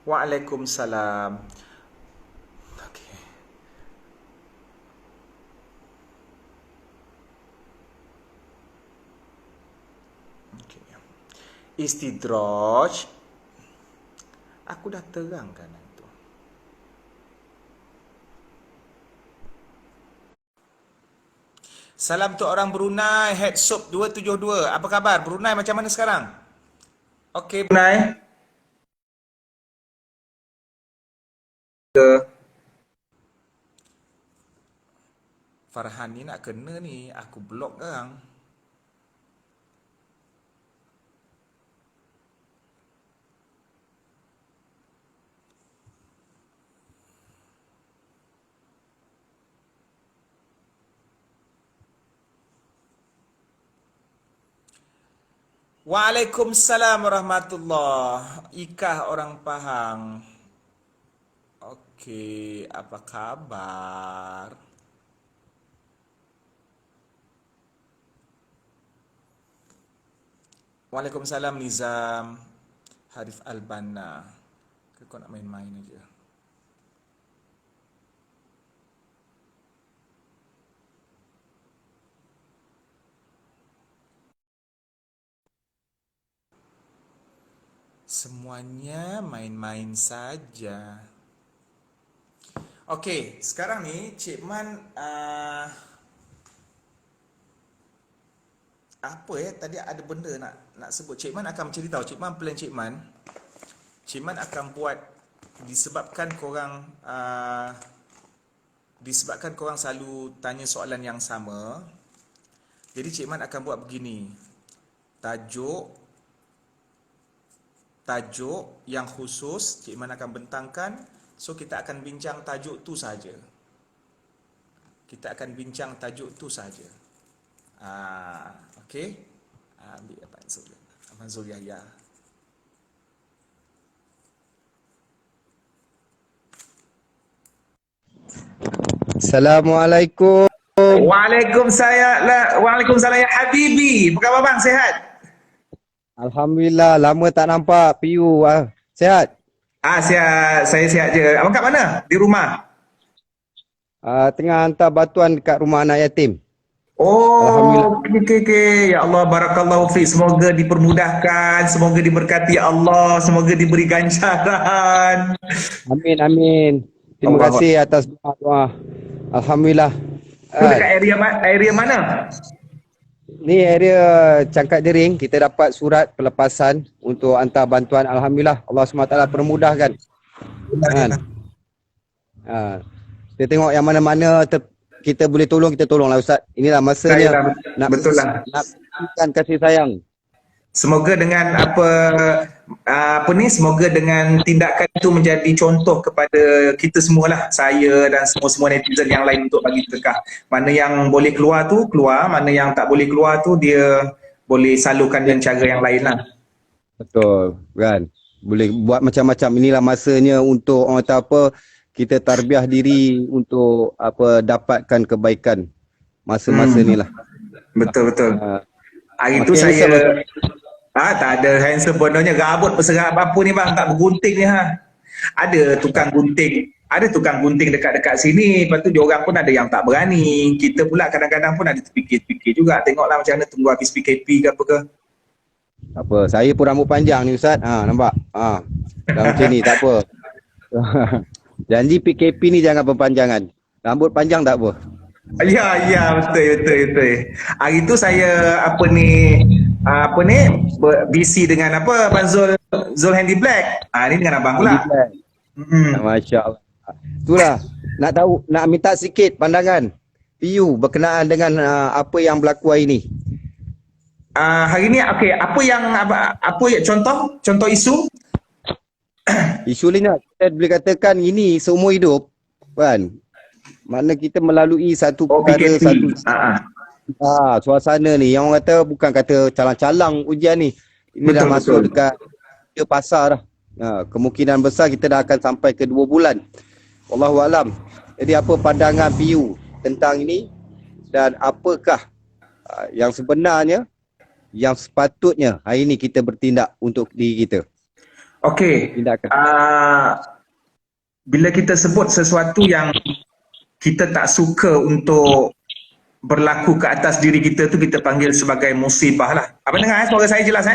Waalaikumsalam. Okey. Okey. Istidraj. Aku dah terangkan itu. Salam untuk orang Brunei, Headsoap 272. Apa khabar? Brunei macam mana sekarang? Okey, Brunei. Farhan ni nak kena ni, aku blok sekarang. Waalaikumsalam warahmatullah. Ikah orang Pahang. Okey, apa khabar? Waalaikumsalam Nizam. Harif Albana. Kau nak main-main aja. Semuanya main-main saja. Okey, sekarang ni Cik Man apa tadi ada benda nak sebut. Cik Man akan bercerita. Cik Man plan Cik Man. Cik Man akan buat disebabkan korang selalu tanya soalan yang sama. Jadi Cik Man akan buat begini. Tajuk yang khusus Cik Man akan bentangkan. So kita akan bincang tajuk tu saja. Kita akan bincang tajuk tu saja. Okey. Ambil Abang Zul Yahya. Assalamualaikum. Waalaikumsalam ya Habibi. Apa khabar bang? Sehat? Alhamdulillah, lama tak nampak PU. Sihat? Sihat. Saya sihat je. Abang kat mana? Di rumah? Tengah hantar bantuan dekat rumah anak yatim. Alhamdulillah. Oh, okey. Ya Allah, barakallahu fiik. Semoga dipermudahkan, semoga diberkati Allah, semoga diberi ganjaran. Amin. Terima Allah. kasih atas doa. Alhamdulillah. Itu dekat area mana? Ni area Cangkat Dering, kita dapat surat pelepasan untuk hantar bantuan. Alhamdulillah, Allah SWT permudahkan. Kita tengok yang mana-mana kita boleh tolong, kita tolonglah Ustaz. Inilah masanya nak berikan kasih sayang. Semoga dengan semoga dengan tindakan itu menjadi contoh kepada kita semualah, saya dan semua netizen yang lain untuk bagi sedekah. Mana yang boleh keluar tu keluar, mana yang tak boleh keluar tu dia boleh salurkan dengan cara yang lain lah. Betul kan. Boleh buat macam-macam. Inilah masanya untuk orang kata apa, kita tarbiah diri untuk dapatkan kebaikan masa-masa ni lah. Betul. Hari tu saya tak ada handsome bondonya, gabut berserap apa ni bang, tak bergunting ni Ada tukang gunting dekat-dekat sini, lepas tu diorang pun ada yang tak berani. Kita pula kadang-kadang pun ada terfikir juga, tengoklah macam mana tunggu habis PKP ke apa ke. Tak apa, saya pun rambut panjang ni Ustaz. Nampak? Dah macam ni, tak apa. Janji PKP ni jangan perpanjangan. Rambut panjang tak apa. Ya, betul. Hari tu saya busy dengan Abang Zul Handy Black. Ni dengan abang pula. Masya Allah. Itulah, nak minta sikit pandangan PU berkenaan dengan apa yang berlaku hari ni. Hari ni apa contoh isu? Isu lainnya kita boleh katakan ini seumur hidup kan. Mana kita melalui satu perkara, suasana ni yang orang kata bukan kata calang-calang ujian ni. Ini dah masuk dekat pasar dah. Kemungkinan besar kita dah akan sampai ke 2 bulan. Wallahualam. Jadi apa pandangan PU tentang ini dan apakah yang sebenarnya yang sepatutnya hari ini kita bertindak untuk diri kita? Okey. tindakan. Bila kita sebut sesuatu yang kita tak suka untuk berlaku ke atas diri kita tu, kita panggil sebagai musibah lah. Apa dengar suara saya jelas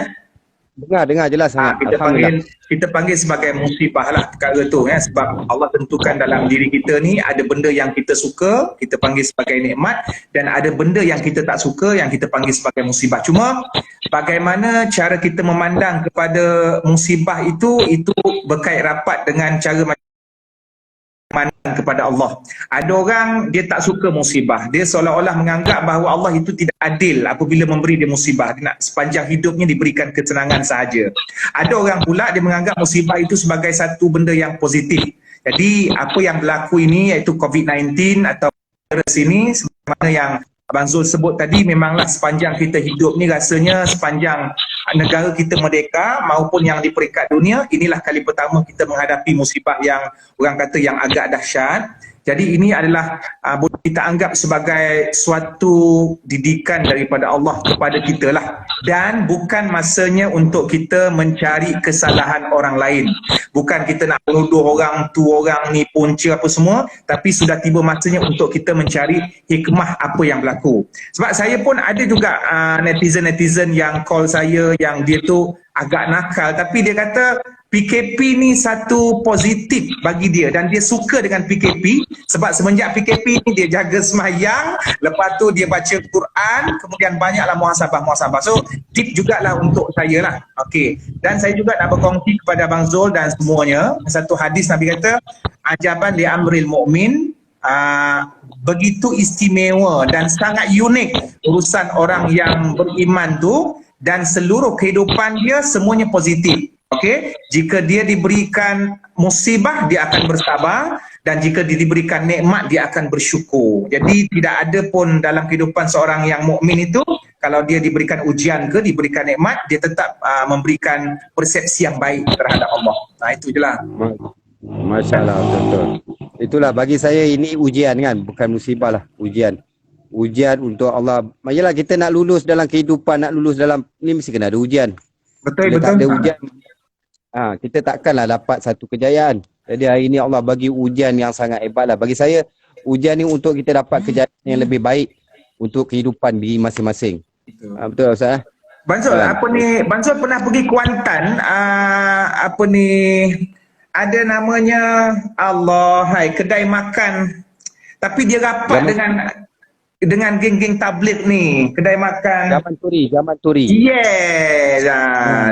Dengar jelas sangat. Alhamdulillah. kita panggil sebagai musibah lah perkara tu sebab Allah tentukan dalam diri kita ni ada benda yang kita suka, kita panggil sebagai nikmat, dan ada benda yang kita tak suka yang kita panggil sebagai musibah. Cuma bagaimana cara kita memandang kepada musibah itu berkait rapat dengan cara pandang kepada Allah. Ada orang dia tak suka musibah. Dia seolah-olah menganggap bahawa Allah itu tidak adil apabila memberi dia musibah. Dia nak sepanjang hidupnya diberikan ketenangan sahaja. Ada orang pula dia menganggap musibah itu sebagai satu benda yang positif. Jadi apa yang berlaku ini iaitu COVID-19 atau virus ini sebagaimana yang Abang Zul sebut tadi, memanglah sepanjang kita hidup ni rasanya sepanjang negara kita merdeka maupun yang di peringkat dunia, inilah kali pertama kita menghadapi musibah yang orang kata yang agak dahsyat. Jadi ini adalah boleh kita anggap sebagai suatu didikan daripada Allah kepada kita lah. Dan bukan masanya untuk kita mencari kesalahan orang lain. Bukan kita nak menuduh orang tu, orang ni punca apa semua. Tapi sudah tiba masanya untuk kita mencari hikmah apa yang berlaku. Sebab saya pun ada juga netizen-netizen yang call saya yang dia tu agak nakal. Tapi dia kata PKP ni satu positif bagi dia dan dia suka dengan PKP sebab semenjak PKP ni dia jaga semayang, lepas tu dia baca Quran, kemudian banyaklah muhasabah. So tip jugalah untuk saya lah. Okey. Dan saya juga nak berkongsi kepada Abang Zul dan semuanya satu hadis Nabi kata, ajaban li amril mu'min, begitu istimewa dan sangat unik urusan orang yang beriman tu, dan seluruh kehidupan dia semuanya positif. Okey, jika dia diberikan musibah dia akan bersabar, dan jika dia diberikan nikmat dia akan bersyukur. Jadi tidak ada pun dalam kehidupan seorang yang mukmin itu kalau dia diberikan ujian ke diberikan nikmat, dia tetap memberikan persepsi yang baik terhadap Allah. Nah itu je lah. Masya-Allah, betul. Itulah bagi saya ini ujian kan, bukan musibah lah, ujian. Ujian untuk Allah. Yalah kita nak lulus dalam kehidupan, nak lulus dalam ni mesti kena ada ujian. Betul. Tak ada ujian, kita takkanlah dapat satu kejayaan. Jadi hari ini Allah bagi ujian yang sangat hebat lah. Bagi saya, ujian ni untuk kita dapat kejayaan yang lebih baik untuk kehidupan diri masing-masing. Betul Ustaz? Bang Zul, Bang Zul pernah pergi Kuantan, ada namanya kedai makan. Tapi dia rapat dengan geng-geng tabligh ni, kedai makan Zaman Turi. Yes,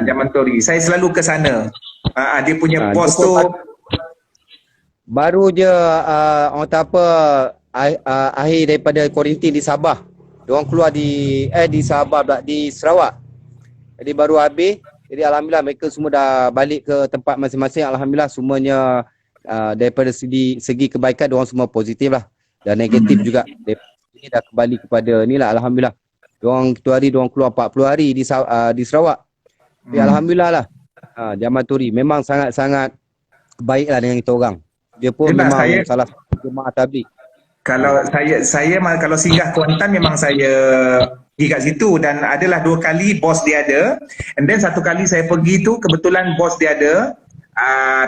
Zaman Turi. Saya selalu ke sana. Dia punya pos tu baru je orang kata apa akhir daripada kuarantin di Sabah. Diorang keluar di Sabah pula, di Sarawak. Jadi baru habis. Jadi alhamdulillah mereka semua dah balik ke tempat masing-masing. Alhamdulillah semuanya daripada segi kebaikan diorang semua positif lah. Dan negatif juga. Ini dah kembali kepada ni lah, alhamdulillah. Diorang itu hari diorang keluar 40 hari di Sarawak. Tapi alhamdulillah lah. Zaman Turi memang sangat-sangat baiklah dengan kita orang. Dia pun memang salah satu jemaah tabligh. Kalau saya kalau singgah Kuantan memang saya pergi kat situ, dan adalah 2 kali bos dia ada. And then satu kali saya pergi tu kebetulan bos dia ada.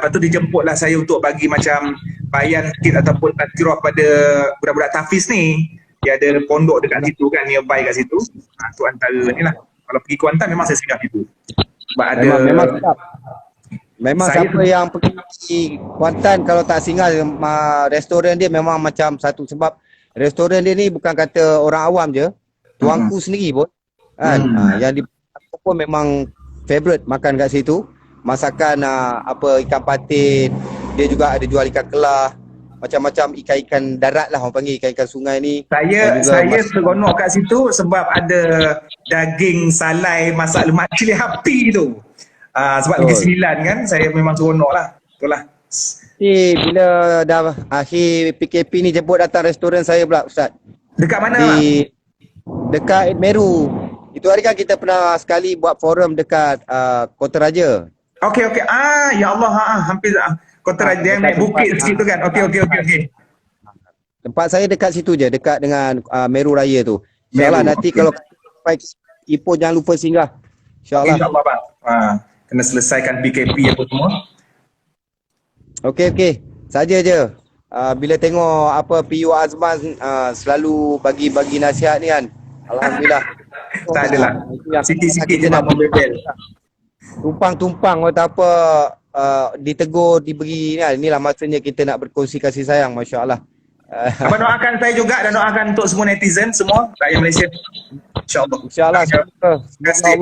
Lepas tu dijemputlah saya untuk bagi macam bayan sikit ataupun tazkirah pada budak-budak tahfiz ni. Dia ada pondok dekat situ kan, nearby kat situ. Tu antara ni lah. Kalau pergi Kuantan memang saya singgah situ. Sebab ada memang siapa yang pergi Kuantan kalau tak singgah restoran dia memang macam satu, sebab restoran dia ni bukan kata orang awam je, tuanku sendiri pun kan. Yang di pun memang favorite makan kat situ. Masakan ikan patin, dia juga ada jual ikan kelah, macam-macam ikan-ikan darat lah orang panggil, ikan-ikan sungai ni. Saya seronok kat situ sebab ada daging salai masak lemak cili api tu. Sebab Negeri 9 kan, saya memang seronok lah. Betul lah. Bila dah akhir PKP ni jemput datang restoran saya pula Ustaz. Dekat mana lah? Dekat Meru. Itu hari kan kita pernah sekali buat forum dekat Kota Raja. Okey. Ya Allah, hampir Kota Raja yang naik bukit sikit tu kan. Okey. Tempat saya dekat situ je, dekat dengan Meru Raya tu. InsyaAllah nanti kalau Ipoh jangan lupa singgah. InsyaAllah. InsyaAllah bang. kena selesaikan PKP apa semua. Okey. Saja je. Bila tengok apa PU Azman selalu bagi nasihat ni kan. Alhamdulillah. Tak adalah. Itu yang Sikit-sikit je kita bang nak membebel. tumpang atau apa ditegur, diberi ni kan. Inilah masanya kita nak berkongsi kasih sayang, masya-Allah. Abang doakan saya juga dan doakan untuk semua netizen, semua rakyat Malaysia. InsyaAllah. InsyaAllah semoga kasih.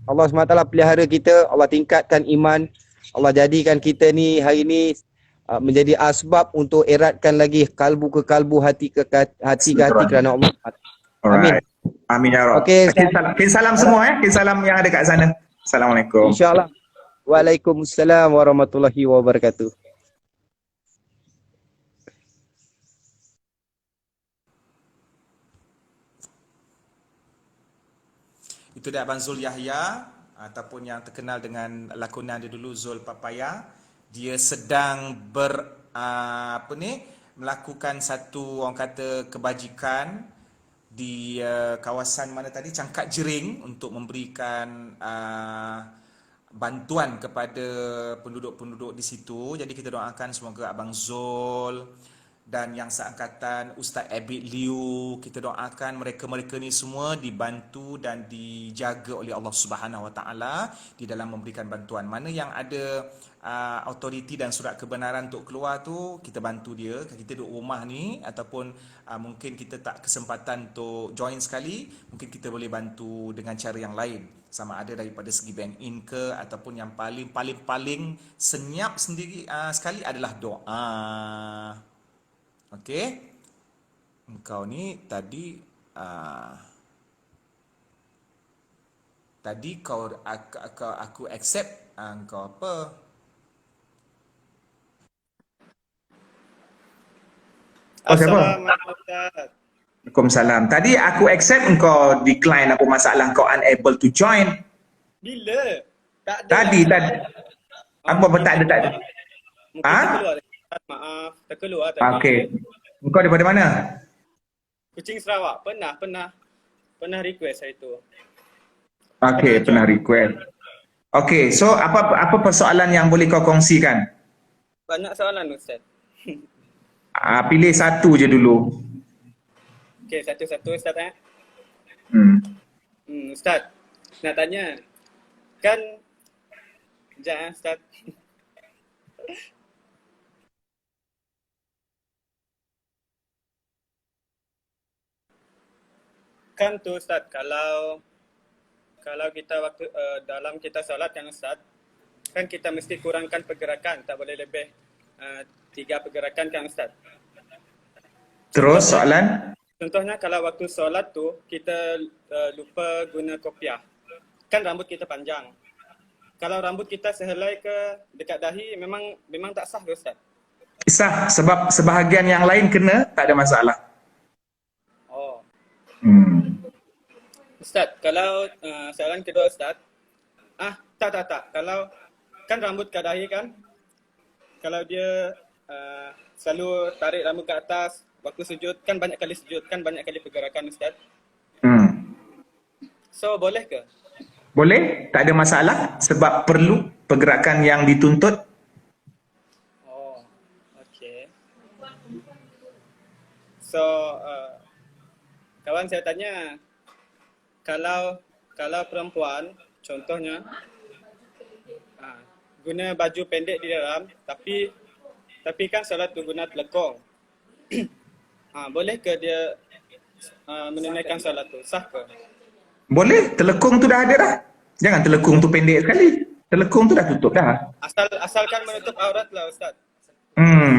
Allah SWT pelihara kita, Allah tingkatkan iman, Allah jadikan kita ni hari ni menjadi asbab untuk eratkan lagi kalbu ke kalbu, hati ke hati kerana Allah. Amin. Alright. Amin ya Rabb. Okey, Kirim salam semua Kirim salam yang ada kat sana. Assalamualaikum. InsyaAllah. Waalaikumsalam warahmatullahi wabarakatuh. Itu dia Abang Zul Yahya ataupun yang terkenal dengan lakonan dia dulu Zul Papaya. Dia sedang melakukan satu orang kata kebajikan di kawasan mana tadi, Cangkat Jering, untuk memberikan bantuan kepada penduduk-penduduk di situ. Jadi kita doakan semoga Abang Zul dan yang seangkatan Ustaz Abid Liu, kita doakan mereka-mereka ni semua dibantu dan dijaga oleh Allah Subhanahu Wa Taala di dalam memberikan bantuan. Mana yang ada autoriti dan surat kebenaran untuk keluar tu, kita bantu dia. Kita duduk rumah ni ataupun mungkin kita tak kesempatan untuk join sekali, mungkin kita boleh bantu dengan cara yang lain, sama ada daripada segi bank in ke, ataupun yang paling senyap sendiri sekali adalah doa. Okey. Engkau ni tadi aku accept engkau apa? Assalamualaikum Ustaz. Waalaikumsalam. Tadi aku accept, engkau decline, apa masalah kau unable to join? Bila? Tak ada. Tadi. Apa tak ada? Mungkin terkeluar. Maaf, terkeluar tadi. Okey. Engkau daripada mana? Kuching Sarawak. Pernah request hari tu. Okey, pernah request. Okey, so apa persoalan yang boleh kau kongsikan? Banyak soalan Ustaz. Pilih satu je dulu. Okey, satu-satu Ustaz Ustaz, nak tanya. Kan sekejap Ustaz. Kan tu Ustaz, kalau kita waktu dalam kita solat kan Ustaz, kan kita mesti kurangkan pergerakan, tak boleh lebih 3 pergerakan kan Ustaz. Terus soalan? Contohnya kalau waktu solat tu kita lupa guna kopiah, kan rambut kita panjang. Kalau rambut kita sehelai ke dekat dahi, memang tak sah ke Ustaz? Sah, sebab sebahagian yang lain kena, tak ada masalah. Oh. Ustaz, kalau soalan kedua Ustaz. Tak. Kalau kan rambut kat dahi kan, kalau dia selalu tarik rambut ke atas waktu sujud, kan banyak kali sujud, kan banyak kali pergerakan Ustaz. So boleh ke? Boleh, tak ada masalah sebab perlu pergerakan yang dituntut. Oh, okey. So kawan saya tanya, kalau perempuan contohnya guna baju pendek di dalam, tapi kan solat tu guna telekung. Boleh ke dia menunaikan solat tu? Sah ke? Boleh, telekung tu dah ada dah. Jangan telekung tu pendek sekali. Telekung tu dah tutup dah. Asalkan menutup aurat lah Ustaz.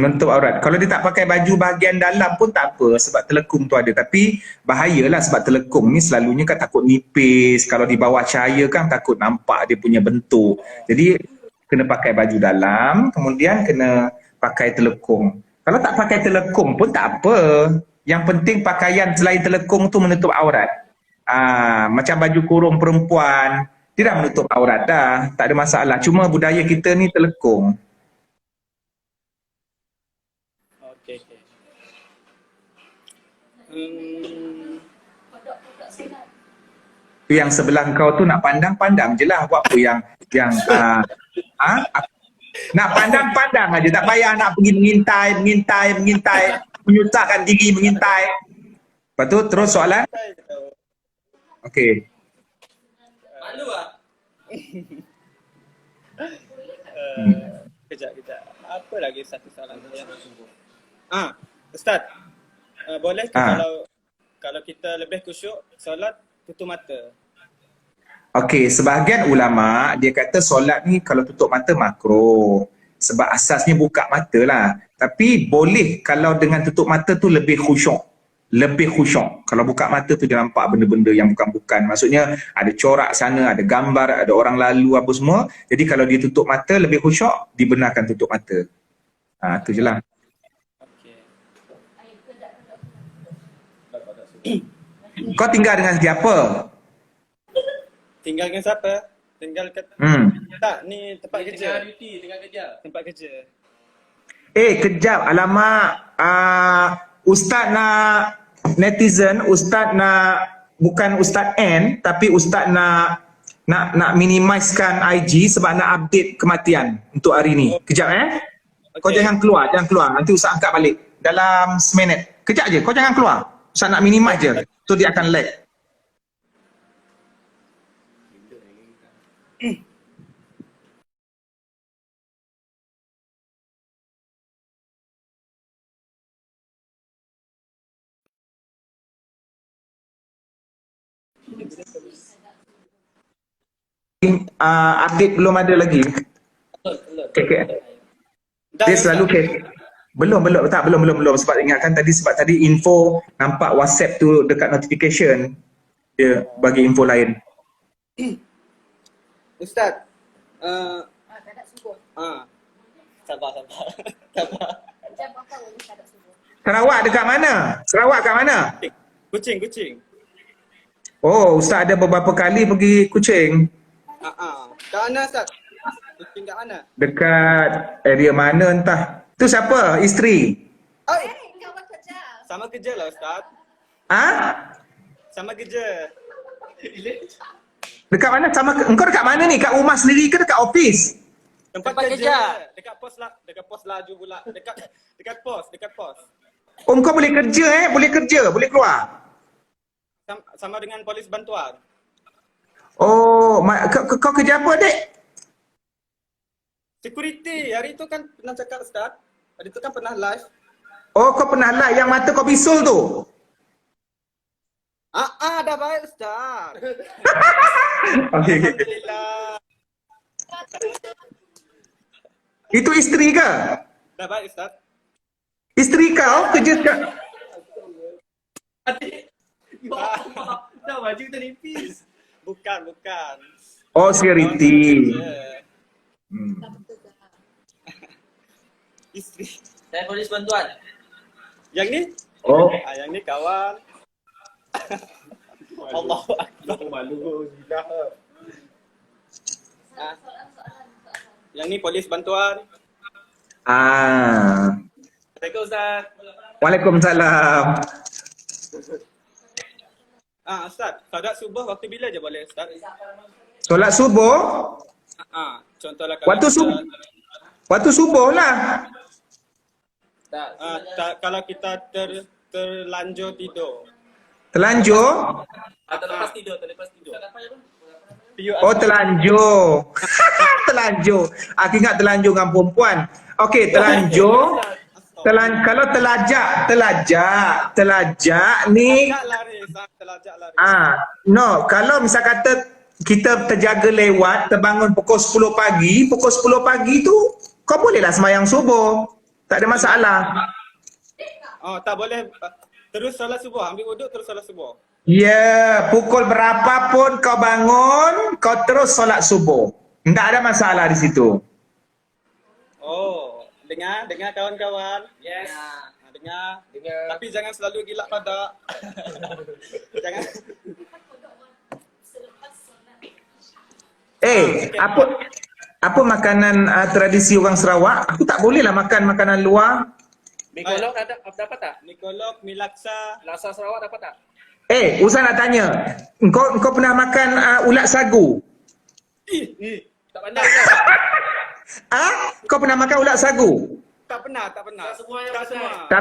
Menutup aurat. Kalau dia tak pakai baju bahagian dalam pun tak apa sebab telekung tu ada. Tapi bahayalah sebab telekung ni selalunya kan takut nipis. Kalau di bawah cahaya kan takut nampak dia punya bentuk. Jadi kena pakai baju dalam, kemudian kena pakai telekung. Kalau tak pakai telekung pun tak apa. Yang penting pakaian selain telekung tu menutup aurat. Macam baju kurung perempuan, dia dah menutup aurat dah. Tak ada masalah. Cuma budaya kita ni telekung. Okey. Tu yang sebelah kau tu nak pandang je lah. Buat apa yang Yang nak pandang-pandang aja, tak payah nak pergi mengintai, menyusahkan diri mengintai. Lepas tu terus soalan. Okey. Malu ah. Kejap. Apa lagi satu soalan yang Ustaz. Boleh ke kalau kita lebih khusyuk solat tutup mata? Okey, sebahagian ulama dia kata solat ni kalau tutup mata makruh. Sebab asasnya buka mata lah. Tapi boleh kalau dengan tutup mata tu lebih khusyuk. Kalau buka mata tu dia nampak benda-benda yang bukan-bukan. Maksudnya ada corak sana, ada gambar, ada orang lalu apa semua. Jadi kalau dia tutup mata lebih khusyuk, dibenarkan tutup mata. Tu je lah. Kau tinggal dengan siapa? Tinggal dengan siapa? Tinggal kat tak, ni tempat kerja. Tengah kerja. Tempat kerja. Kejap, alamak. Ustaz nak netizen, Ustaz nak bukan Ustaz N, tapi Ustaz nak minimizekan IG sebab nak update kematian untuk hari ni. Kejap Kau jangan keluar. Nanti Ustaz angkat balik dalam seminit. Kejap je, kau jangan keluar. Ustaz nak minimize je. Tu dia akan lag. Update belum ada lagi. Okay. Dia selalu belum sebab ingatkan sebab tadi info nampak WhatsApp tu dekat notification dia bagi info lain. Ustaz. Tak ada subuh. Sabar. Sarawak dekat mana? Sarawak kat mana? Kuching. Oh, Ustaz ada beberapa kali pergi Kuching. Kat mana Ustaz? Kuching kat mana? Dekat area mana entah. Tu siapa? Isteri? Kawan kerja. Sama kerja lah Ustaz. Sama kerja. Dekat mana? Engkau dekat mana ni? Kat rumah sendiri ke dekat office? Tempat kerja. Dekat pos laju pula. Dekat pos. Oh, engkau boleh kerja boleh keluar. Sama dengan polis bantuan. Oh, kau kerja apa, Dek? Security. Hari tu kan pernah cakap Ustaz. Hari tu kan pernah live. Oh, kau pernah live yang mata kau bisul tu? Dah baik Ustaz. Okay. Alhamdulillah. Itu isteri ke? Dah baik Ustaz. Isteri kau kerja kat... Dah baju terlipis. Bukan. Oh, security. Isteri. Saya polis bantuan. Yang ni? Oh. Yang ni kawan. Allahu Akbar. Malu gila. Yang ni polis bantuan. Assalamualaikum Ustaz. Waalaikumsalam. Ustaz, solat subuh waktu bila je boleh Ustaz? Solat subuh? Contohlah kalau Waktu subuh lah. kalau kita terlanjur tidur. Terlanjur? Terlepas tidur. Oh, terlanjur. Terlanjur. Aku ingat terlanjur dengan perempuan. Okey, terlanjur. Kalau telajak ni. Telajak lari. No, kalau misal kata kita terjaga lewat, terbangun pukul 10 pagi tu kau bolehlah sembahyang subuh. Tak ada masalah. Tak boleh terus solat subuh, ambil wuduk terus solat subuh. Ya, pukul berapa pun kau bangun, kau terus solat subuh. Tak ada masalah di situ. Oh, dengar kawan-kawan. Yes. Dengar. Tapi jangan selalu gila pada. Jangan. Apa makanan tradisi orang Sarawak? Aku tak boleh lah makan makanan luar. Mikolog dapat tak? Mikolog, milaksa. Laksa Sarawak dapat tak? Ustaz nak tanya. Engkau pernah makan ulat sagu? Tak pandai Ustaz. Kau pernah makan ulat sagu? Tak pernah. Tak semua yang Tak pandai. semua.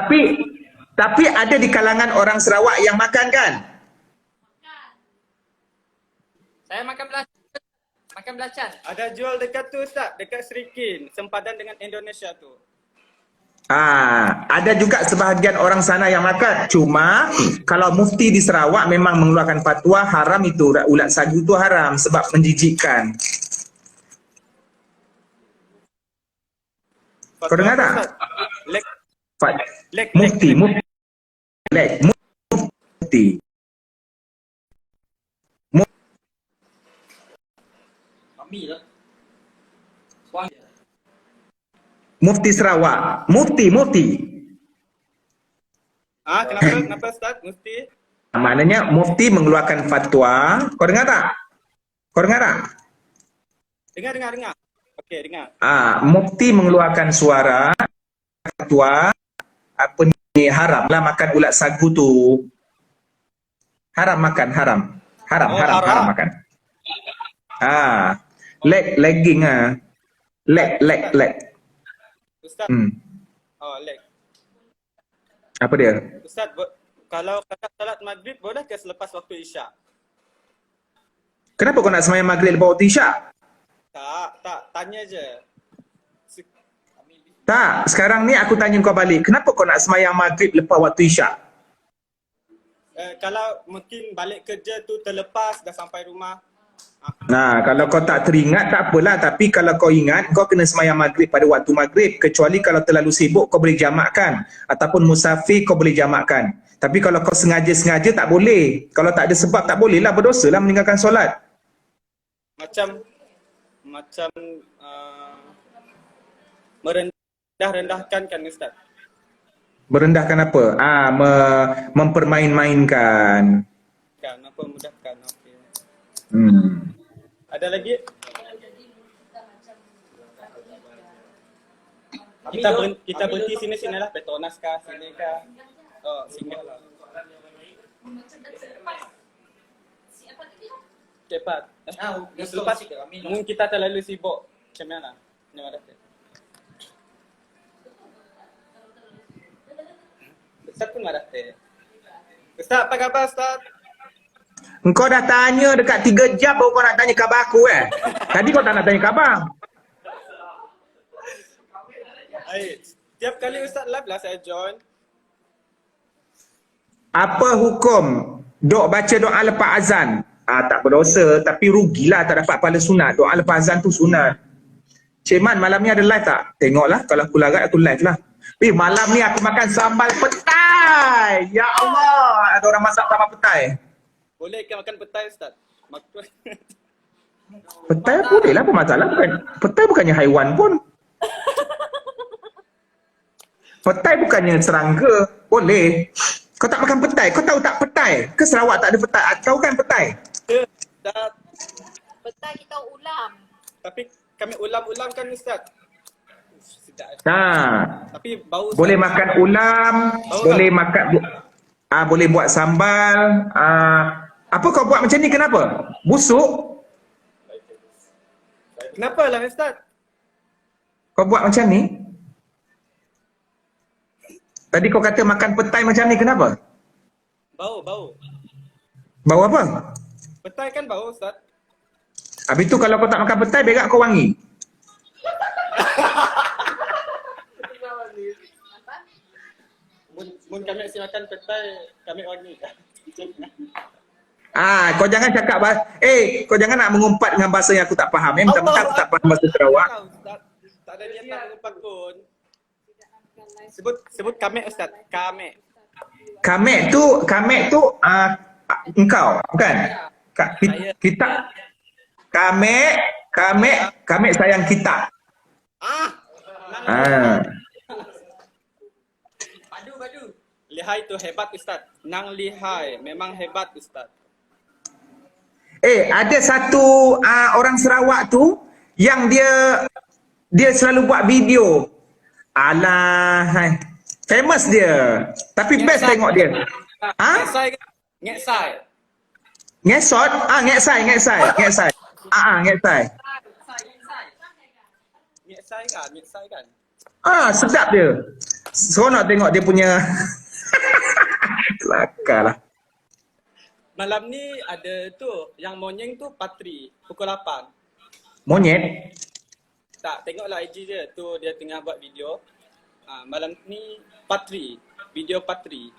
Tapi ada di kalangan orang Sarawak yang makan kan? Saya makan belacan. Makan belacan. Ada jual dekat tu Ustaz, dekat Serikin, sempadan dengan Indonesia tu. Ada juga sebahagian orang sana yang makan. Cuma kalau mufti di Sarawak memang mengeluarkan fatwa haram itu, ulat sagu itu haram sebab menjijikkan. Kau dengar tak? Ustaz, Lek. Mufti. Kami lah. Wang. Mufti Sarawak. Mufti. Kenapa Ustaz? Mesti? Maknanya mufti mengeluarkan fatwa. Kau dengar tak? Dengar. Okey, dengar. Mufti mengeluarkan suara fatwa apa ni, haram lah makan ulat sagu tu. Haram makan. Haram makan. Legging leg. Ustaz. Lek. Apa dia? Ustaz, kalau kata salat maghrib boleh ke selepas waktu Isyak? Kenapa kau nak sembahyang maghrib lepas waktu Isyak? Tak, tanya je. Tak, sekarang ni aku tanya kau balik. Kenapa kau nak sembahyang maghrib lepas waktu Isyak? Kalau mungkin balik kerja tu terlepas dah sampai rumah. Kalau kau tak teringat tak apalah, tapi kalau kau ingat kau kena sembahyang maghrib pada waktu maghrib, kecuali kalau terlalu sibuk kau boleh jamakkan, ataupun musafir kau boleh jamakkan. Tapi kalau kau sengaja tak boleh. Kalau tak ada sebab tak boleh lah, berdosa lah meninggalkan solat. Macam merendah-rendahkan kan Ustaz? Merendahkan apa? Mempermain-mainkan. Kan, apa mudahkan. Okey. Ada lagi? Kita berhenti sini lah. Petronas kah? Sini kah? Singgah lah. Cepat. Selepas mungkin kita terlalu sibuk. Macam mana? Ustaz pun marah teh. Ustaz, apa khabar Ustaz? Engkau dah tanya dekat 3 jam baru kau nak tanya khabar aku Tadi kau tak nak tanya khabar. Tiap kali Ustaz live lah saya join. Apa hukum baca doa lepas azan? Tak berdosa, tapi rugilah tak dapat pahala sunat. Doa lepas azan tu sunat. Cik Man, malam ni ada live tak? Tengoklah, kalau aku larat aku live lah. Malam ni aku makan sambal petai. Ya Allah, ada orang masak sambal petai. Boleh ke makan petai Ustaz? Petai boleh lah, apa masalah? Petai bukannya haiwan pun. Petai bukannya serangga. Boleh. Kau tak makan petai? Kau tahu tak petai? Ke Sarawak tak ada petai? Tahu kan petai? Petai kita ulam. Tapi kami ulam-ulam kan Ustaz? Sedap. Tapi bau Ustaz. Boleh makan ulam, boleh makan boleh buat sambal. Apa kau buat macam ni kenapa? Busuk? Kenapa lah Ustaz? Kau buat macam ni? Tadi kau kata makan petai macam ni, kenapa? Bau. Bau apa? Petai kan bau Ustaz? Habis tu kalau kau tak makan petai, berak kau wangi. Mun kami asyik makan petai, kami wangi. Kau jangan cakap kau jangan nak mengumpat dengan bahasa yang aku tak faham. Minta-minta aku tak faham bahasa Sarawak. Tak ada niat nak mengumpat pun. Sebut kamek Ustaz. Kamek. Kamek tu engkau, bukan? Kita. Kamek sayang kita. Badu. Lihai tu hebat Ustaz. Nang lihai. Memang hebat Ustaz. Ada satu orang Sarawak tu yang dia selalu buat video. Alah, famous dia. Tapi best tengok dia. Ngeksai. Ngesot? Ngeksai. Ngeksai. Mixai kan. Sedap dia. Seronok tengok dia punya. Kelakar lah. Malam ni ada tu, yang monyeng tu Patri, pukul 8. Monyet. Tak, tengoklah IG dia. Tu dia tengah buat video. Malam ni Patri, video Patri.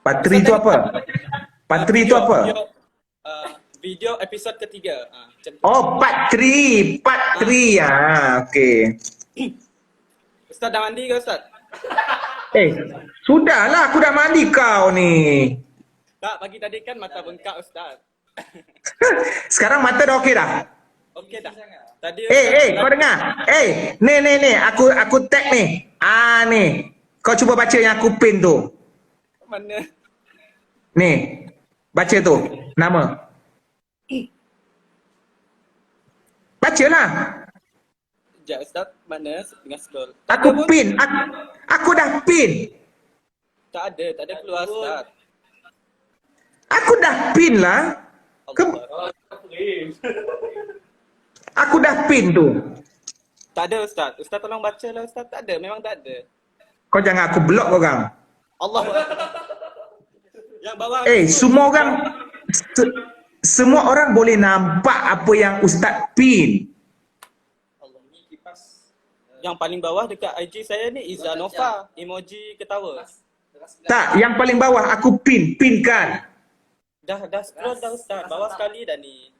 Patri tu apa? Patri tu apa? Video episod ketiga. Macam tu. Oh, Patri. Patri. Okey. Ustaz dah mandi ke Ustaz? Sudahlah aku dah mandi kau ni. Tak, pagi tadi kan mata bengkak Ustaz. Sekarang mata dah okey dah? Okey dah. Tadi Kau dengar? Ni, aku tag ni. Ni. Kau cuba baca yang aku pin tu. mana? Ni. Baca tu. Nama. Bacalah. Sekejap Ustaz, mana? Tengah scroll. Aku pin. Aku dah pin. Tak ada keluar Ustaz. Aku dah pin lah. Allah. Aku dah pin tu. Tak ada Ustaz. Ustaz tolong baca lah Ustaz. Tak ada, memang tak ada. Kau jangan aku block korang. Allah. Yang bawah. Semua orang semua orang boleh nampak apa yang Ustaz pin. Allah, ni kipas. Yang paling bawah dekat IG saya ni Izanova, emoji ketawa. Tak, yang paling bawah aku pinkan. Dah scroll dah Ustaz. Bawah sekali dah ni.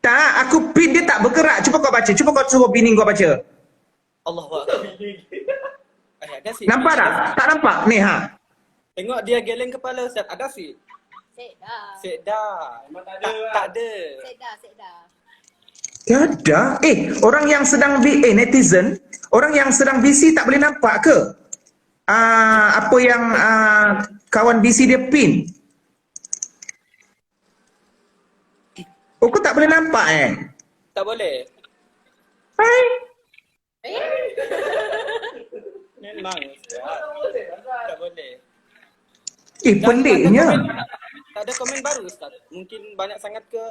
Tak, aku pin dia tak bergerak. Cuba kau baca. Cuba kau suruh bini kau baca. Allah. Nampak tak? Tak nampak? Ni Tengok dia geleng kepala Ustaz. Ada si? Sedar. Memang tak Tak ada. Sedar. Tiada. Orang yang sedang netizen, orang yang sedang busy tak boleh nampak ke? Apa yang kawan busy dia pin. Kau tak boleh nampak Tak boleh. Hai. Memang Ustaz. Tak boleh. Peliknya. Tak ada komen baru Ustaz. Mungkin banyak sangat ke?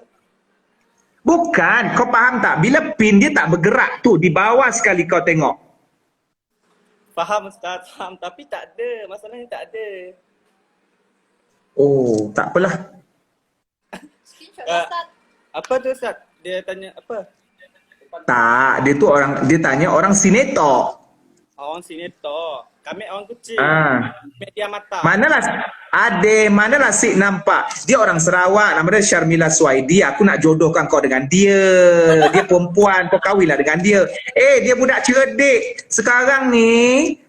Bukan, kau faham tak? Bila pin dia tak bergerak tu, di bawah sekali kau tengok. Faham Ustaz, faham. Tapi tak ada. Masalahnya tak ada. Oh, tak apalah. Screenshot Ustaz. Apa tu Ustaz? Dia tanya apa? Tak, dia tanya orang sinetor. Orang sini tok. Kami orang kucing. Media mata. Manalah Sik nampak. Dia orang Sarawak, nama dia Syarmila Suaidi. Aku nak jodohkan kau dengan dia. Dia perempuan, kau kahwinlah dengan dia. Dia budak cerdik. Sekarang ni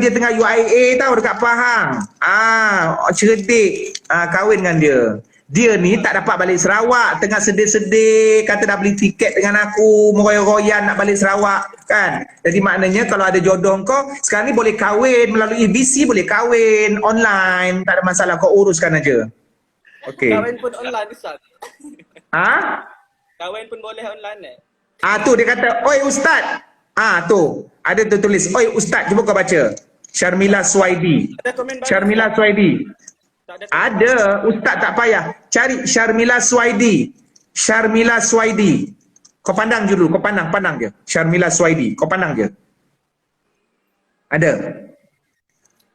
dia tengah UIA tau dekat Pahang. Cerdik. Kahwin dengan dia. Dia ni tak dapat balik Sarawak, tengah sedih-sedih, kata dah beli tiket dengan aku, meroyan-royan nak balik Sarawak, kan? Jadi maknanya kalau ada jodoh kau, sekarang ni boleh kahwin melalui VC, boleh kahwin online, tak ada masalah, kau uruskan aja. Okey. Kahwin pun online Ustaz. Kahwin pun boleh online Tu dia kata, "Oi Ustaz." Tu, ada tertulis, "Oi Ustaz," cuba kau baca. Syarmila Suaidi. Ada komen baru. Syarmila Suaidi. Ada. Ustaz tak payah. Cari Syarmila Suaidi. Syarmila Suaidi. Kau pandang dulu, kau pandang je. Syarmila Suaidi, kau pandang je. Ada?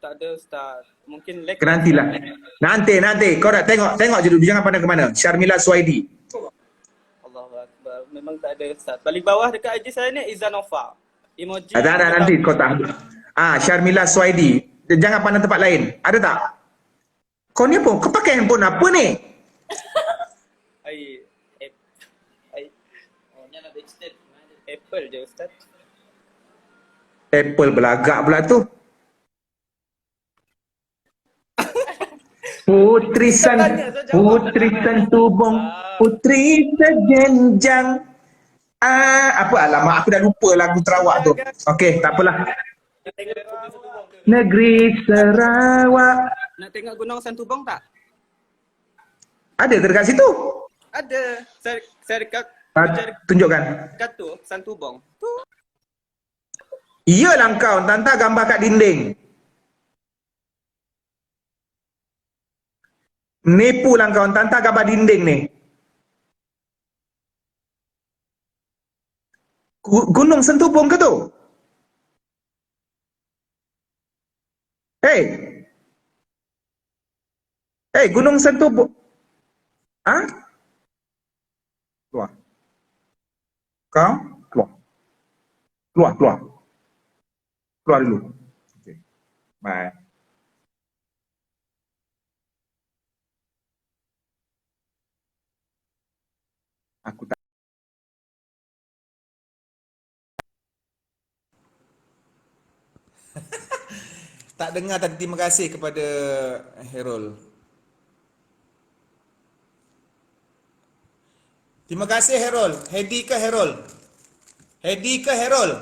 Tak ada Ustaz. Mungkin lag. Nantilah. Nanti. Kau dah tengok je dulu. Jangan pandang ke mana. Syarmila Suaidi. Allahu Akbar. Memang tak ada Ustaz. Paling bawah dekat IG saya ni Izanova. Emoji. Ada nanti kau tak. Syarmila Suaidi. Jangan pandang tempat lain. Ada tak? Kau ni apa? Kau pakai handphone apa ni? Apple je Ustaz. Apple belagak pula tu. Putri Santubong, Putri sejenjang. Apa alamak, aku dah lupa lagu Sarawak tu. Okey, tak apalah. Negeri Sarawak. Nak tengok Gunung Santubong tak? Ada ke dekat situ? Ada. Saya dekat Tunjukkan. dekat tu Santubong. Tu. Iyalah kau, hantar gambar kat dinding. Nipu lah kau, hantar gambar dinding ni. Gunung Sentubong ke tu? Hei, hei, Gunung Sentubong. Ah, keluar. Kau keluar, keluar, keluar, keluar dulu. Okay. Bye. Aku tak dengar tadi terima kasih kepada Herol. Terima kasih Herol. Hedi ke Herol? Hedi ke Herol?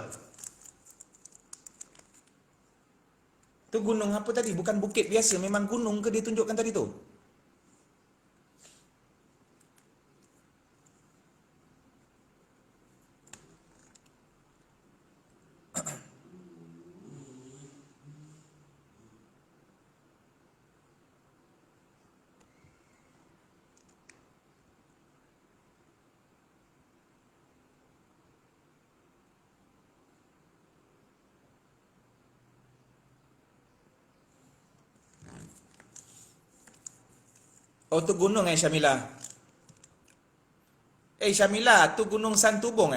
Tu gunung apa tadi? Bukan bukit biasa, memang gunung ke dia tunjukkan tadi tu? Oh tu gunung Syamila. Syamila, tu gunung Santubong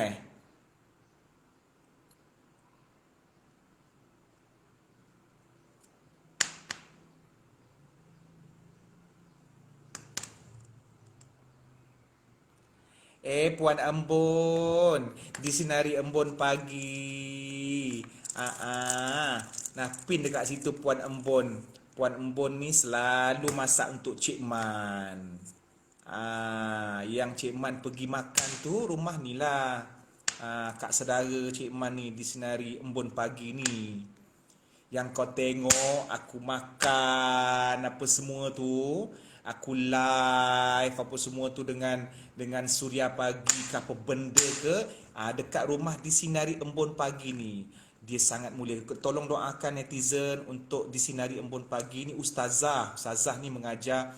Puan Embun, di sinari embun pagi. Nah, pin dekat situ Puan Embun. Puan Embun ni selalu masak untuk Cik Man. Yang Cik Man pergi makan tu rumah ni lah. Kak saudara Cik Man ni di sinari embun pagi ni. Yang kau tengok aku makan apa semua tu, aku live apa semua tu dengan suria pagi ke apa benda ke, dekat rumah di sinari embun pagi ni. Dia sangat mulia. Tolong doakan netizen untuk di sinari embun pagi ni. Ustazah ni mengajar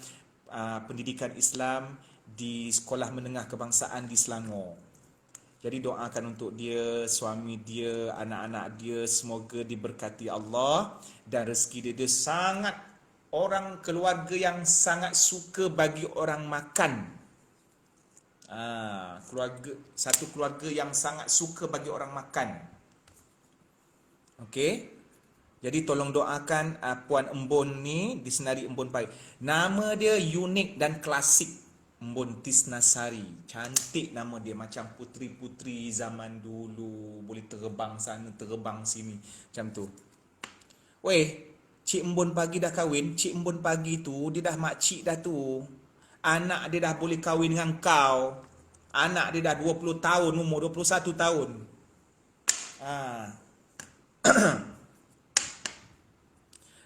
pendidikan Islam di Sekolah Menengah Kebangsaan di Selangor. Jadi doakan untuk dia, suami dia, anak-anak dia, semoga diberkati Allah dan rezeki dia. Dia sangat orang keluarga yang sangat suka bagi orang makan. Satu keluarga yang sangat suka bagi orang makan. Okey. Jadi tolong doakan Puan Embun ni di Senari Embun Pagi. Nama dia unik dan klasik. Embun Tisnasari. Cantik nama dia, macam puteri-puteri zaman dulu. Boleh terbang sana, terbang sini. Macam tu. Weh, Cik Embun Pagi dah kahwin. Cik Embun Pagi tu, dia dah makcik dah tu. Anak dia dah boleh kahwin dengan kau. Anak dia dah 20 tahun umur, 21 tahun.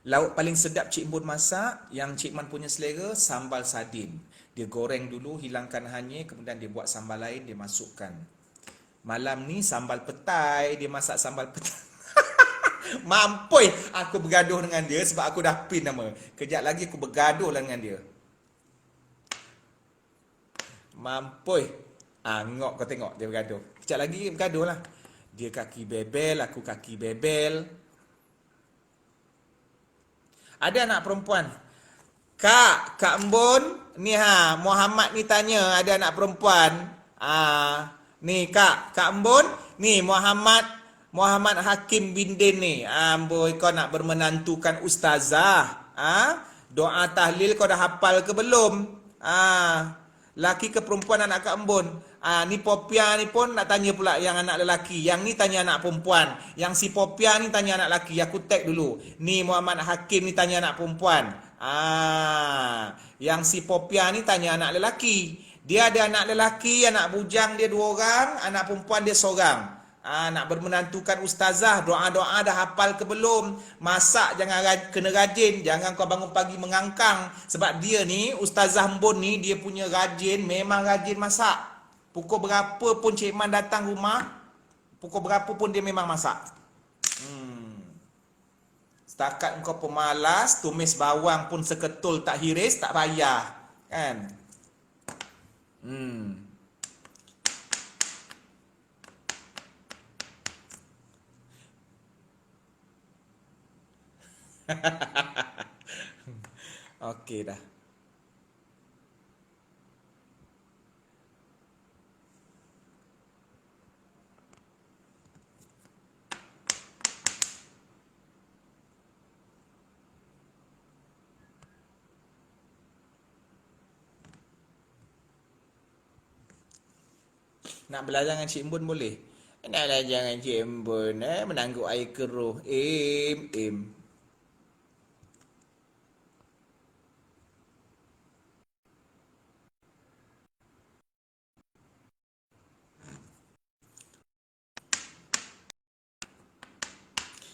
Lauk paling sedap Cik Embun masak, yang Cik Man punya selera, sambal sardin. Dia goreng dulu, hilangkan hanyir, kemudian dia buat sambal lain, dia masukkan. Malam ni sambal petai, dia masak sambal petai. Mampui aku bergaduh dengan dia sebab aku dah pin nama. Kejap lagi aku bergaduh lah dengan dia. Mampui. Ngok kau tengok dia bergaduh. Kejap lagi bergaduh lah. Dia kaki bebel, aku kaki bebel. Ada anak perempuan. Kak Embun, ni Muhammad ni tanya ada anak perempuan. Ni Kak Embun, ni Muhammad Hakim bin Din ni. Amboi, kau nak bermenantukan ustazah. Doa tahlil kau dah hafal ke belum? Laki ke perempuan anak Kak Embun? Ni Popia ni pun nak tanya pula yang anak lelaki. Yang ni tanya anak perempuan. Yang si Popia ni tanya anak lelaki. Aku tag dulu. Ni Muhammad Hakim ni tanya anak perempuan. Yang si Popia ni tanya anak lelaki. Dia ada anak lelaki, anak bujang dia 2 orang, anak perempuan dia seorang. Nak bermenantukan ustazah, doa-doa dah hafal ke belum? Masak jangan kena rajin, jangan kau bangun pagi mengangkang. Sebab dia ni, ustazah Embun ni, dia punya rajin, memang rajin masak. Pukul berapa pun Cik Man datang rumah, pukul berapa pun dia memang masak. Setakat kau pemalas, tumis bawang pun seketul tak hiris, tak payah. Kan? Okey dah. Nak belajar dengan Cik Embun boleh? Nak belajar dengan Cik Embun, menangguk air keruh. Im.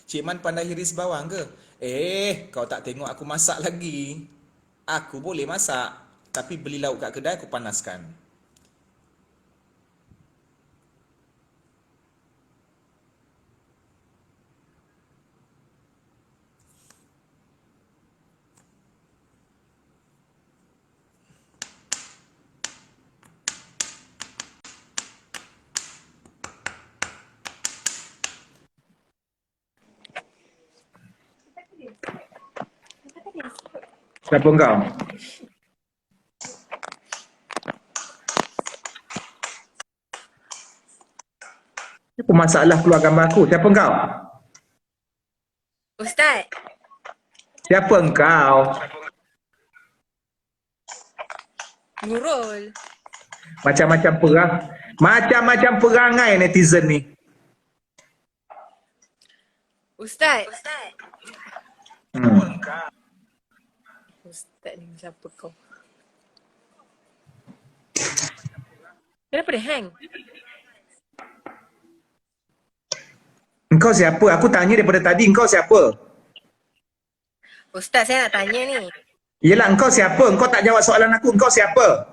Cik Man pandai hiris bawang ke? Kau tak tengok aku masak lagi. Aku boleh masak. Tapi beli lauk kat kedai aku panaskan. Siapa kau? Apa masalah keluar gambar aku? Siapa kau? Ustaz, Siapa kau? Nurul. Macam-macam perangai netizen ni. Ustaz. Hmm. Ustaz ni siapa kau? Kenapa dia hang? Engkau siapa? Aku tanya daripada tadi, engkau siapa? Ustaz, saya nak tanya ni. Yelah, engkau siapa? Engkau tak jawab soalan aku, engkau siapa?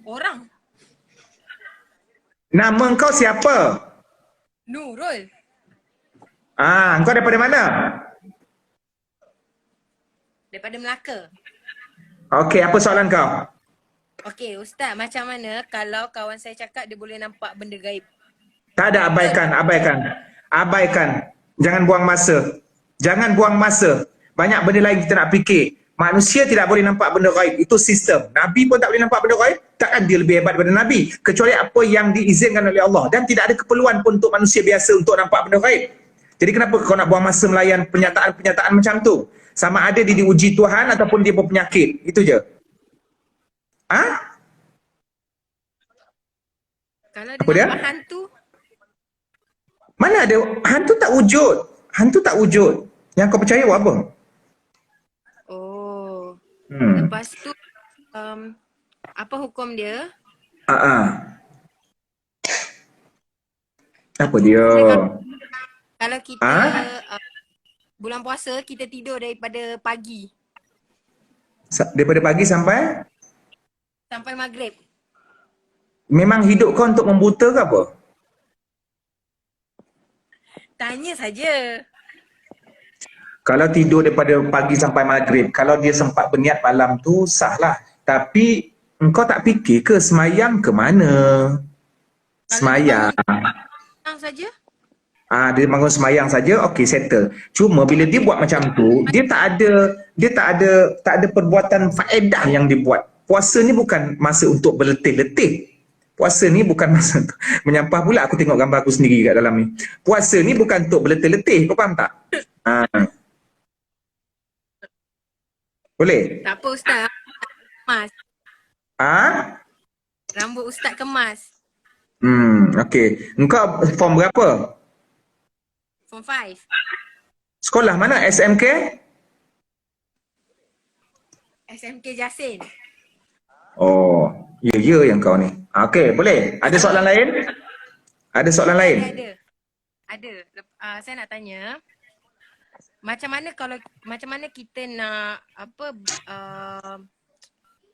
Orang. Nama engkau siapa? Nurul. Engkau daripada mana? Daripada Melaka. Okey, apa soalan kau? Okey, Ustaz, macam mana kalau kawan saya cakap dia boleh nampak benda gaib? Tak ada, abaikan. Jangan buang masa. Banyak benda lain kita nak fikir. Manusia tidak boleh nampak benda gaib. Itu sistem. Nabi pun tak boleh nampak benda gaib. Takkan dia lebih hebat daripada Nabi. Kecuali apa yang diizinkan oleh Allah. Dan tidak ada keperluan pun untuk manusia biasa untuk nampak benda gaib. Jadi kenapa kau nak buang masa melayan pernyataan-pernyataan macam tu? Sama ada dia diuji Tuhan ataupun dia berpenyakit. Itu je. Kalau Apa dia? dia nampak hantu, Mana ada? Hantu tak wujud. Yang kau percaya buat apa? oh. Hmm. Lepas tu, apa hukum dia? Apa dia? Kalau kita bulan puasa, kita tidur daripada pagi Daripada pagi sampai? sampai maghrib. Memang hidup kau untuk membuta ke apa? Tanya saja. Kalau tidur daripada pagi sampai maghrib, kalau dia sempat berniat malam tu sahlah. Tapi engkau tak fikir ke semayang ke mana? Semayang. Tenang saja. Dia bangun semayang saja, okey settle. Cuma bila dia buat macam tu, dia tak ada perbuatan faedah yang dia buat. Puasa ni bukan masa untuk berletih-letih. Puasa ni bukan masa untuk menyampah pula, aku tengok gambar aku sendiri kat dalam ni. Puasa ni bukan untuk berletih-letih, kau faham tak? Boleh? Tak apa Ustaz. Kemas. Rambut Ustaz kemas. Okey. Engkau form berapa? Form 5. Sekolah mana? SMK? SMK Jasin. Oh, ya yang kau ni. Okey, boleh. Ada soalan lain? Ada soalan lain? Ada. Saya nak tanya. Macam mana kita nak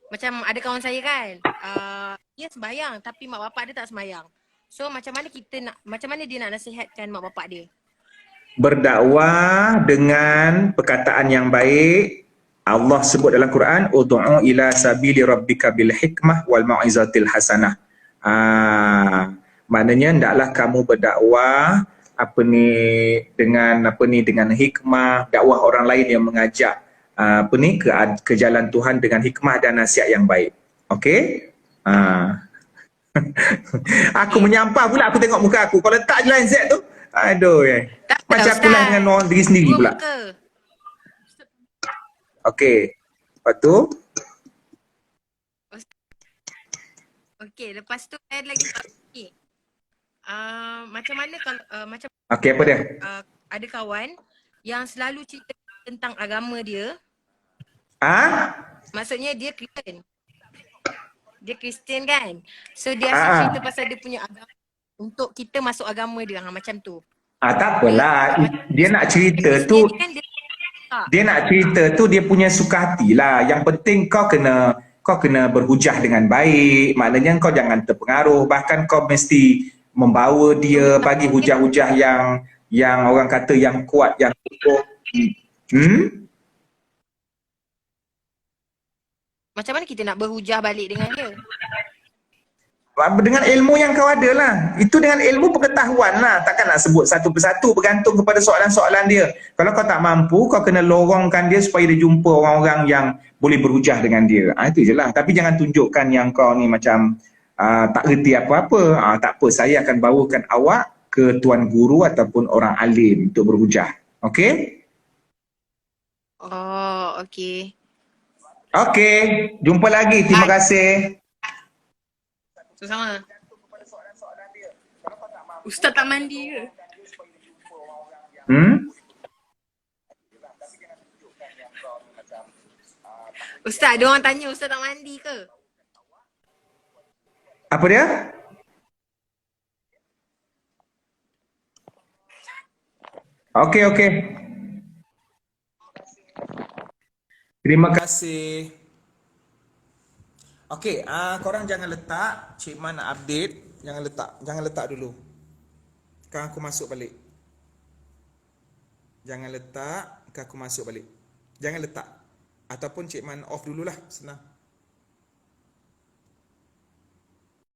macam ada kawan saya kan. Dia sembahyang tapi mak bapak dia tak sembahyang. So macam mana dia nak nasihatkan mak bapak dia? Berdakwah dengan perkataan yang baik. Allah sebut dalam Quran, ud'u ila sabili rabbika bil hikmah wal mau'izatil hasanah. Maknanya hendaklah kamu berdakwah dengan hikmah, dakwah orang lain yang mengajak ke jalan Tuhan dengan hikmah dan nasihat yang baik. Okey? Aku menyampah pula aku tengok muka aku. Kalau letak je line Z tu. Aduh. Tak apa, Macam aku line dengan orang diri sendiri Dua pula. muka. Okey. Lepas tu, Okey, lepas tu saya lagi okay. Macam mana kalau macam okey apa dia? ada kawan yang selalu cerita tentang agama dia. Maksudnya dia Kristian. Dia Kristian kan? So dia asyik cerita pasal dia punya agama untuk kita masuk agama dia. Macam tu. Tak apalah. Dia nak cerita tu, Kristian ni kan dia nak cerita tu dia punya suka hati lah. Yang penting kau kena berhujah dengan baik. Maknanya kau jangan terpengaruh. Bahkan kau mesti membawa dia bagi hujah-hujah yang orang kata yang kuat, yang kukuh. Macam mana kita nak berhujah balik dengan dia? Dengan ilmu yang kau ada lah. Itu dengan ilmu pengetahuan lah. Takkan nak sebut satu persatu, bergantung kepada soalan-soalan dia. Kalau kau tak mampu, kau kena lorongkan dia supaya dia jumpa orang-orang yang boleh berhujah dengan dia. Itu je lah. Tapi jangan tunjukkan yang kau ni macam tak reti apa-apa. Tak apa, saya akan bawakan awak ke tuan guru ataupun orang alim untuk berhujah. Okey? Oh, okey. Okey. Jumpa lagi. Terima kasih. Sama. Ustaz tak mandi ke? Ustaz, ada orang tanya Ustaz tak mandi ke? Apa dia? Okey. Terima kasih. Okey, korang jangan letak. Cik Man nak update. Jangan letak dulu. Kan aku masuk balik. Jangan letak. Kan aku masuk balik. Jangan letak. Ataupun Cik Man off dululah. Senang.